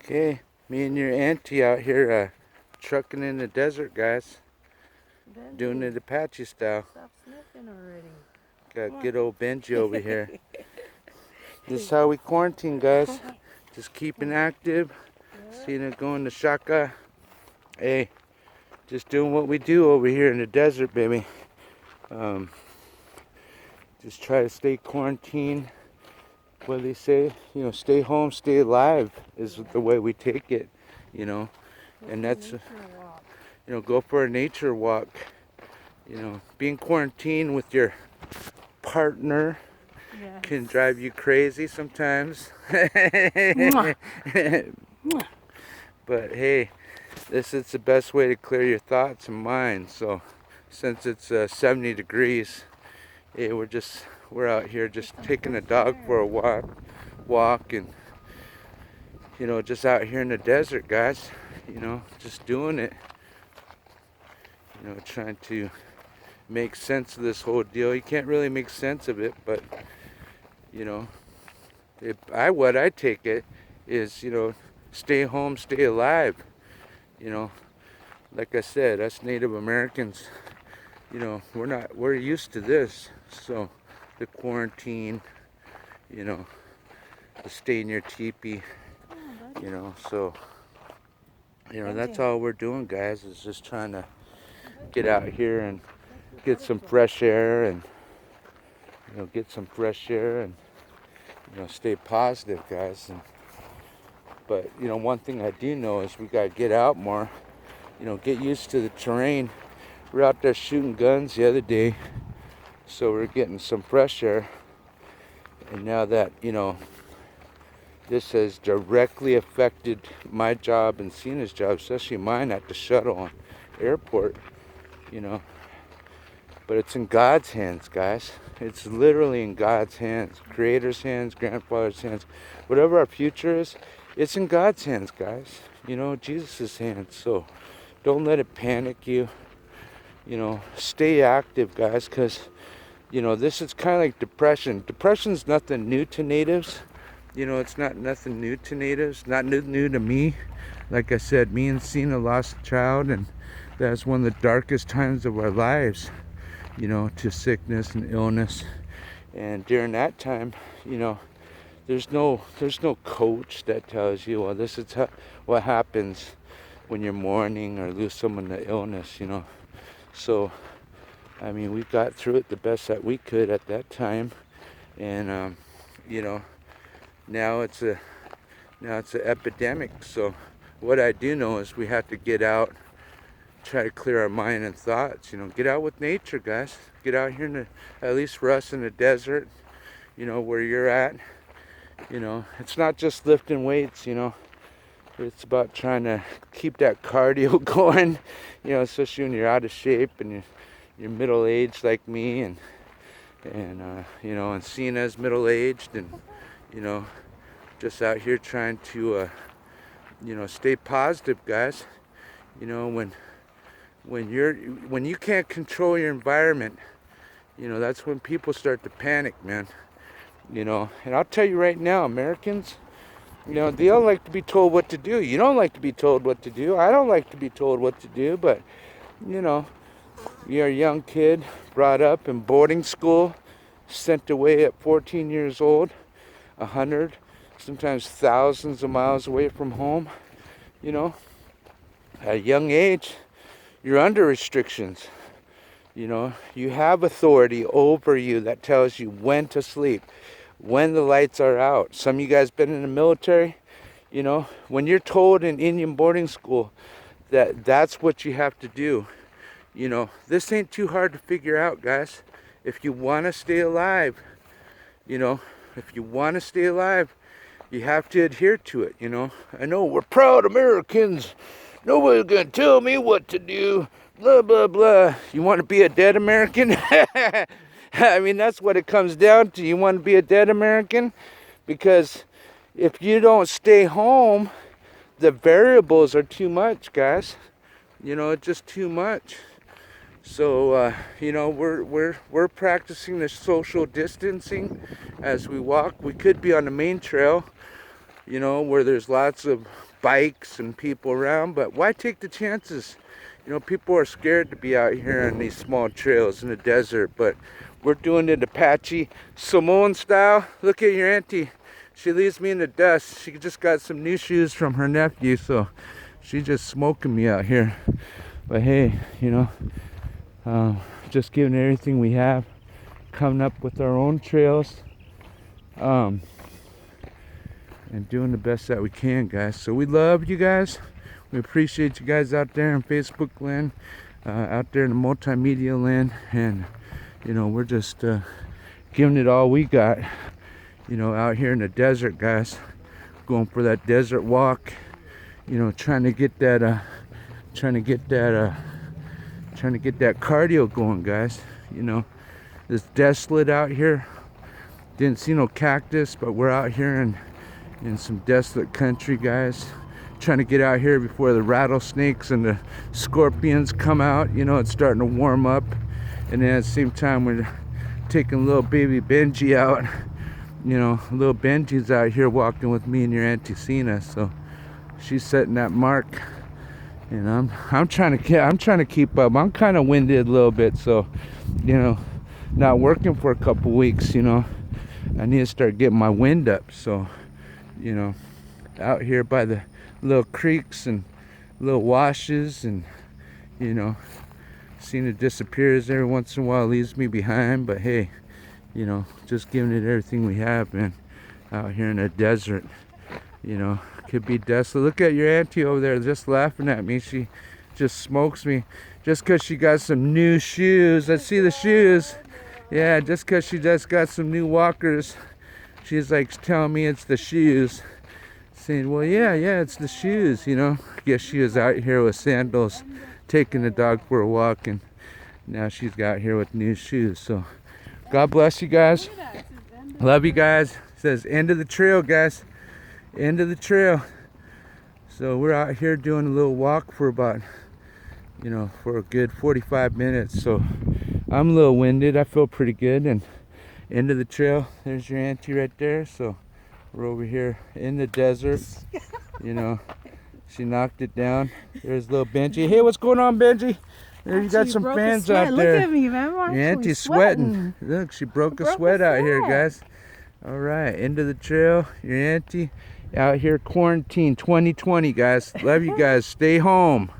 Okay, me and your auntie out here trucking in the desert, guys. Benji, Doing it Apache style. stop sniffing already. Got good old Benji over here. This is how we quarantine, guys. Just keeping active. Sina going to Shaka. Hey, just doing what we do over here in the desert, baby. Just try to stay quarantined. What do they say? You know, stay home, stay alive is the way we take it, you know. And that's, go for a nature walk. You know, being quarantined with your partner can drive you crazy sometimes. But hey, this is the best way to clear your thoughts and mind. So since it's 70 degrees, hey, we're out here just taking the dog for a walk and just out here in the desert, guys. Just doing it. Trying to make sense of this whole deal. You can't really make sense of it, but what I take it is, stay home, stay alive. Like I said, us Native Americans, we're used to this. So the quarantine, the stay in your teepee, so that's all we're doing, guys, is just trying to get out here and get some fresh air and stay positive, guys. But one thing I do know is we gotta get out more, get used to the terrain. We're out there shooting guns the other day, so we're getting some fresh air. And now that this has directly affected my job and Sina's job, especially mine at the shuttle and airport, but it's in God's hands, guys. It's literally in God's hands, Creator's hands, Grandfather's hands. Whatever our future is, it's in God's hands, guys. Jesus' hands. So don't let it panic you. Stay active, guys, because this is kind of like depression. Depression's nothing new to natives. It's not nothing new to natives, not new to me. Like I said, me and Sina lost a child, and that's one of the darkest times of our lives, to sickness and illness. And during that time, there's no coach that tells you, well, this is what happens when you're mourning or lose someone to illness, So, I mean, we got through it the best that we could at that time, and now it's an epidemic. So, what I do know is we have to get out, try to clear our mind and thoughts. Get out with nature, guys. Get out here at least for us in the desert, where you're at. It's not just lifting weights. It's about trying to keep that cardio going. Especially when you're out of shape and you're middle aged like me, and Sina's middle aged, and just out here trying to stay positive, guys. When you can't control your environment, that's when people start to panic, man. And I'll tell you right now, Americans, they don't like to be told what to do. You don't like to be told what to do. I don't like to be told what to do, but you're a young kid, brought up in boarding school, sent away at 14 years old, 100, sometimes thousands of miles away from home. At a young age, you're under restrictions. You have authority over you that tells you when to sleep, when the lights are out. Some of you guys been in the military. When you're told in Indian boarding school that that's what you have to do, this ain't too hard to figure out, guys. If you want to stay alive, if you want to stay alive, you have to adhere to it. I know we're proud Americans. Nobody's gonna tell me what to do. Blah, blah, blah. You want to be a dead American? I mean, that's what it comes down to. You want to be a dead American? Because if you don't stay home, the variables are too much, guys. It's just too much. So, we're practicing the social distancing as we walk. We could be on the main trail, where there's lots of bikes and people around, but why take the chances? You know, people are scared to be out here on these small trails in the desert, but we're doing it Apache Samoan style. Look at your auntie. She leaves me in the dust. She just got some new shoes from her nephew, so she's just smoking me out here. But hey, you know, just giving everything we have, coming up with our own trails, and doing the best that we can, guys. So we love you guys. We appreciate you guys out there in Facebook land, out there in the multimedia land, and you know, we're just giving it all we got, you know, out here in the desert, guys. Going for that desert walk, you know, trying to get that cardio going, guys. You know, it's desolate out here. Didn't see no cactus, but we're out here in some desolate country, guys. Trying to get out here before the rattlesnakes and the scorpions come out. You know, it's starting to warm up, and then at the same time we're taking little baby Benji out. You know, little Benji's out here walking with me and your Auntie Sina, so she's setting that mark, and I'm trying to keep up. I'm kind of winded a little bit, so you know, not working for a couple weeks. You know, I need to start getting my wind up. So you know, out here by the little creeks and little washes, and you know, Sina disappears every once in a while, leaves me behind, but hey, you know, just giving it everything we have, man, out here in the desert. You know, could be desolate. Look at your auntie over there just laughing at me. She just smokes me just because she got some new shoes. Let's see the shoes. Yeah, just because she just got some new walkers, she's like telling me it's the shoes. Saying, well, yeah, it's the shoes, you know. I guess she was out here with sandals, taking the dog for a walk, and now she's got here with new shoes. So, God bless you guys. Love you guys. It says end of the trail, guys. End of the trail. So we're out here doing a little walk for about, you know, for a good 45 minutes. So I'm a little winded. I feel pretty good. And end of the trail. There's your auntie right there. So we're over here in the desert. You know, she knocked it down. There's little Benji. Hey, what's going on, Benji? There, you got some fans out there. Look at me, man. Your auntie's sweating. Look, she broke a sweat out here, guys. All right, end of the trail. Your auntie out here quarantine 2020, guys. Love you guys. Stay home.